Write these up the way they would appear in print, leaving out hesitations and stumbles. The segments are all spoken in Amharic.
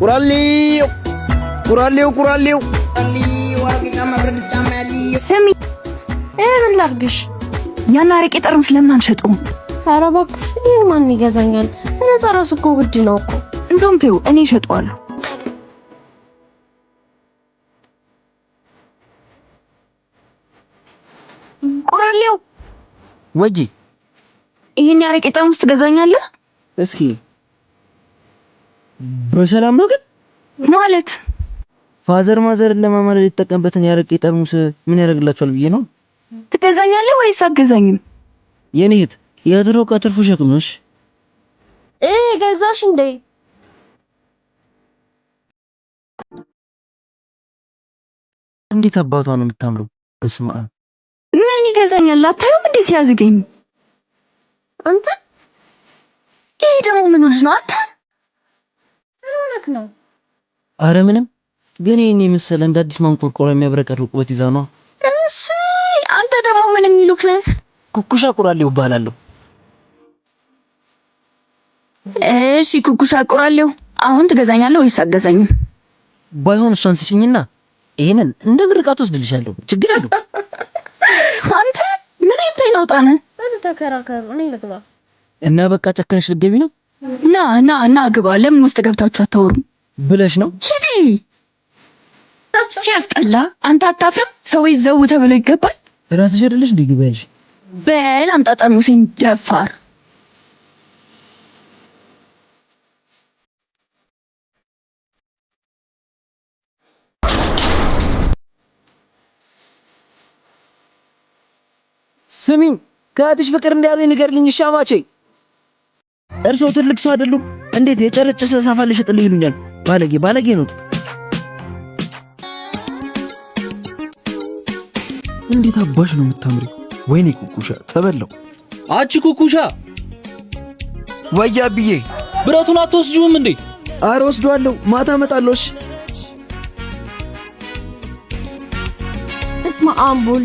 ቁራሌው ስሚ ምን ላድርግሽ? ያን አረቄ ጠርሙስ ለምን አንሸጠውም? ኧረ እባክሽ ይሄን ማን ይገዛኛል? በነፃ ራሱ እኮ ውድ ነው እኮ። እንደውም ተይው እኔ እሸጠዋለሁ። ቁራሌው ወጂ ይሄን አረቄ ጠርሙስ ትገዛኛለህ? እስኪ በሰላም ነው ግን ማለት ፋዘር ማዘር ለማማለል የተጠቀምበትን ያረቄ ጠርሙስ ምን ያደርግላችኋል ብዬ ነው። ትገዛኛለህ ወይስ አትገዛኝም? የኔ እህት የድሮ ቀጥርፉ ሸክምሽ ገዛሽ እንዴ? እንዴት አባቷ ነው የምታምረው። በስመ አብ ምን ይገዛኛል? አታዩም እንዴ ሲያዝገኝ አንተ። ይሄ ደግሞ ምን ሆነሽ ነው አንተ? ምን ሆነክ ነው? አረ ምንም ግን ይሄን የመሰለ እንደ አዲስ ማንቆርቆሪያ የሚያብረቀርቅ ውበት ይዛ ነው። አንተ ደግሞ ምን የሚሉክ ነህ? ኩኩሻ ቁራሌው እባላለሁ። እሺ ኩኩሻ ቁራሌው አሁን ትገዛኛለህ ወይስ አትገዛኝም? ባይሆን እሷን ስጭኝና ይሄንን እንደ ምርቃት ወስድልሻለሁ። ችግር አለው? አንተ ምን አይተናውጣነ? ምን ተከራከሩ? እኔ ልግባ እና በቃ ጨከነሽ ልትገቢ ነው? ና ግባ። ለምን ውስጥ ገብታችሁ አታወሩም ብለሽ ነው? ሂዲ። ሲያስጠላ። አንተ አታፍርም? ሰው ይዘው ተብሎ ይገባል። ራስሽ አይደለሽ እንዴ ግቢ ያልሽ? በል አምጣጣም ሁሴን ደፋር። ስሚኝ ከአዲስ ፍቅር እንዳያዘኝ ንገርልኝ። ሻማቼ እርሶ ትልቅ ሰው አይደሉም? እንዴት የጨረጨሰ ሳፋ ልሽጥልኝ ይሉኛል? ባለጌ ነው። እንዴት አባሽ ነው የምታምሪው? ወይኔ ኩኩሻ ተበላው። አቺ ኩኩሻ ወያብዬ ብረቱን አትወስጂውም እንዴ? አረ ወስዷለሁ፣ ማታ እመጣለሁ። እሺ እስማ አምቡል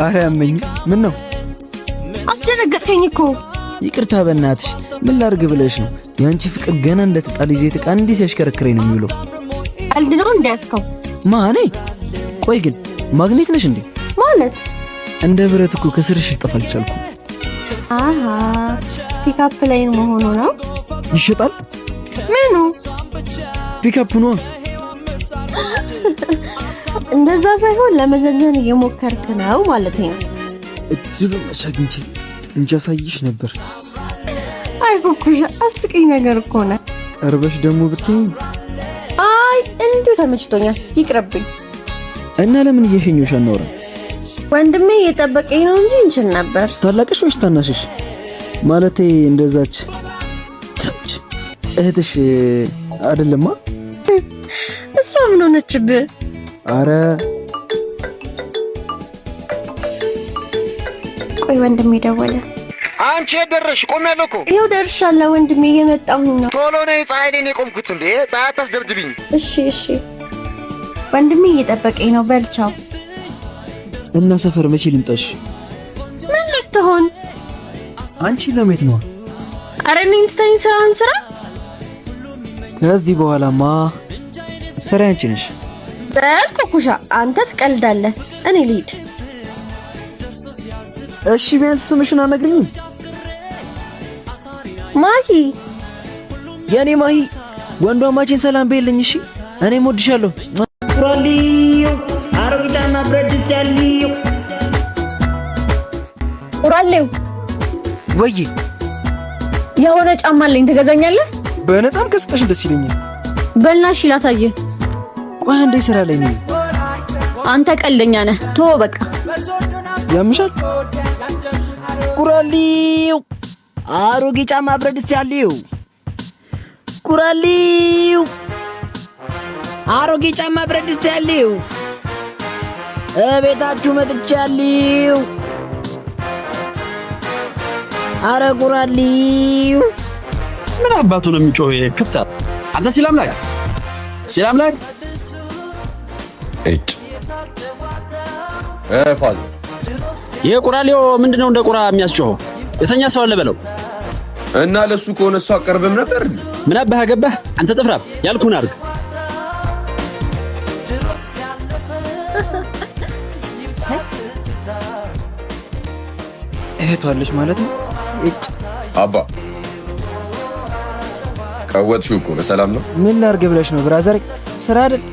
አረ ያመኝ። ምን ነው አስደነገጥከኝ እኮ። ይቅርታ በእናትሽ። ምን ላድርግ ብለሽ ነው? ያንቺ ፍቅር ገና እንደተጣለ ይዘት ቃ እንዲህ ሲያሽከረክረኝ ነው የሚውለው። ቀልድ ነው እንዲያስከው ማኔ። ቆይ ግን ማግኔት ነሽ እንዴ? ማለት እንደ ብረት እኮ ከስርሽ ልጠፋ አልቻልኩም። አሃ ፒካፕ ላይን መሆኑ ነው። ይሸጣል? ምኑ? ፒካፕ ነው። እንደዛ ሳይሆን ለመዘዘን እየሞከርክ ነው ማለት ነው። እድሉ መቻግንቺ እንጃ ሳይሽ ነበር። አይ ኩኩሻ አስቂኝ ነገር እኮ ነው። ቀርበሽ ደግሞ ብትይኝ። አይ እንዲሁ ተመችቶኛል፣ ይቅርብኝ። እና ለምን እየሸኞሽ አናወራ? ወንድሜ እየጠበቀኝ ነው እንጂ እንችል ነበር። ታላቅሽ ወይስ ታናሽሽ? ማለቴ እንደዛች እህትሽ አይደለማ? እሷ ምን ሆነችብህ? አረ ቆይ ወንድሜ ደወለ። አንቺ የደረሽ ቆሜያለሁ እኮ። ይኸው ደርሻለሁ ወንድሜ፣ እየመጣሁ ነው። ቶሎ ነይ፣ ፀሐይ ላይ ነው የቆምኩት። እንዴ ፀሐይ አታስደብድብኝ። እሺ ወንድሜ እየጠበቀኝ ነው። በልቻው። እና ሰፈር መቼ ልምጣሽ? ምን ልትሆን? አንቺ ለሜት ነው? አረ እኔን ትተኝ ስራህን ስራ። ከዚህ በኋላማ ስራ አንቺ ነሽ። በል ኩኩሻ አንተ ትቀልዳለህ፣ እኔ ልሂድ። እሺ ቢያንስ ስምሽን አነግሪኝም? ማሂ። የኔ ማሂ ወንድማችን ሰላም በይልኝ። እሺ እኔም ወድሻለሁ። ቁራሌው አሮጊታና ብረት ድስት ያለው ቁራሌው ወይ የሆነ ጫማ አለኝ፣ ትገዛኛለህ? በነፃም ከስጠሽ ደስ ይለኛል። በልናሽ ላሳየህ። ቆይ አንዴ ስራ ላይ ነኝ። አንተ ቀልደኛ ነህ። ተወው በቃ። ያምሻል። ቁራሌው አሮጌ ጫማ ብረት ድስት ያለው ቁራሌው አሮጌ ጫማ ብረት ድስት ያለው እቤታችሁ መጥቻለሁ። አረ ቁራሌው ምን አባቱ ነው የሚጮህ? ክፍታ አንተ ሲላምላክ እጭ ፋዘር ይሄ ቁራሌው ምንድነው እንደ ቁራ የሚያስጮኸው? የተኛ ሰው አለ በለው። እና ለሱ ከሆነ እሱ አቀርብም ነበር። ምን አባህ ገባህ አንተ ጥፍራም ያልኩህን አድርግ። እህቷለች ማለት ነው። እጭ አባ ቀወጥሽው እኮ በሰላም ነው? ምን ላድርግ ብለሽ ነው ብራዘር? ስራ አይደል?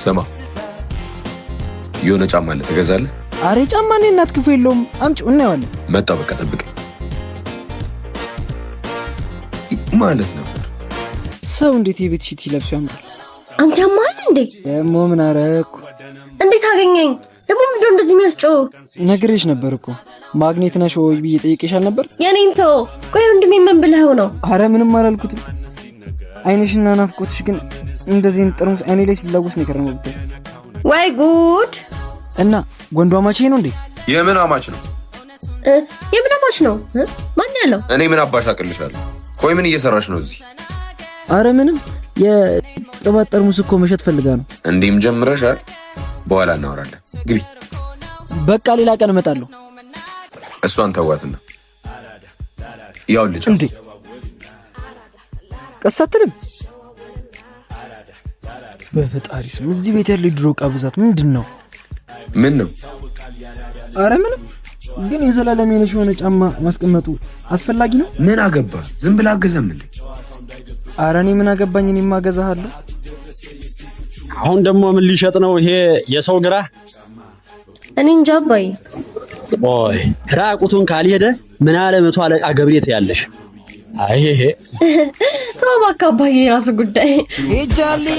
ስማ የሆነ ጫማ አለ ትገዛለህ? አሬ ጫማ እኔ እናት ክፉ የለውም አምጪው እናየዋለን። መጣ በቃ ጠብቅ ማለት ነበር። ሰው እንዴት የቤት ሺት ይለብሱ ያምራል። አንተ ያማል እንዴ? ደሞ ምን አረኩ? እንዴት አገኘኝ? ደሞ ምንድነው እንደዚህ የሚያስጨው? ነግሬሽ ነበር እኮ ማግኔት ነሽ ወይ ብዬ ጠይቄሻል ነበር። የኔን ተው። ቆይ ወንድሜ ምን ብለኸው ነው? አረ ምንም አላልኩትም። አይንሽና ናፍቆትሽ ግን እንደዚህ ጠርሙስ አይኔ ላይ ሲላወስ ነው የከረመው ብታይ። ወይ ጉድ! እና ጎንዷ ማቼ ነው እንዴ? የምን አማች ነው? የምን አማች ነው? ማን ያለው? እኔ ምን አባሽ አቅልሻለሁ? ቆይ ምን እየሰራሽ ነው እዚህ? አረ ምንም የቅባት ጠርሙስ እኮ መሸጥ ፈልጋ ነው። እንዴም ጀምረሻል? በኋላ እናወራለን። ግቢ። በቃ ሌላ ቀን እመጣለሁ። እሷን ተዋትና ያው ልጅ እንዴ ቀሳትልም በፈጣሪ ስም እዚህ ቤት ያለው ድሮ ዕቃ ብዛት ምንድን ነው? ምን ነው? አረ ምንም ግን የዘላለም የነሽ የሆነ ጫማ ማስቀመጡ አስፈላጊ ነው? ምን አገባ? ዝም ብላ አገዘም እንዴ? አረ እኔ ምን አገባኝ? እኔ ማገዛሃለሁ። አሁን ደግሞ ምን ሊሸጥ ነው ይሄ የሰው ግራ? እኔ እንጃ አባዬ። ኦይ ራቁቱን ካልሄደ ምን አለ 100 አለቃ ገብሬት ያለሽ። አይ ይሄ ተው እባክህ አባዬ፣ የራሱ ጉዳይ። ሄጃለሁ።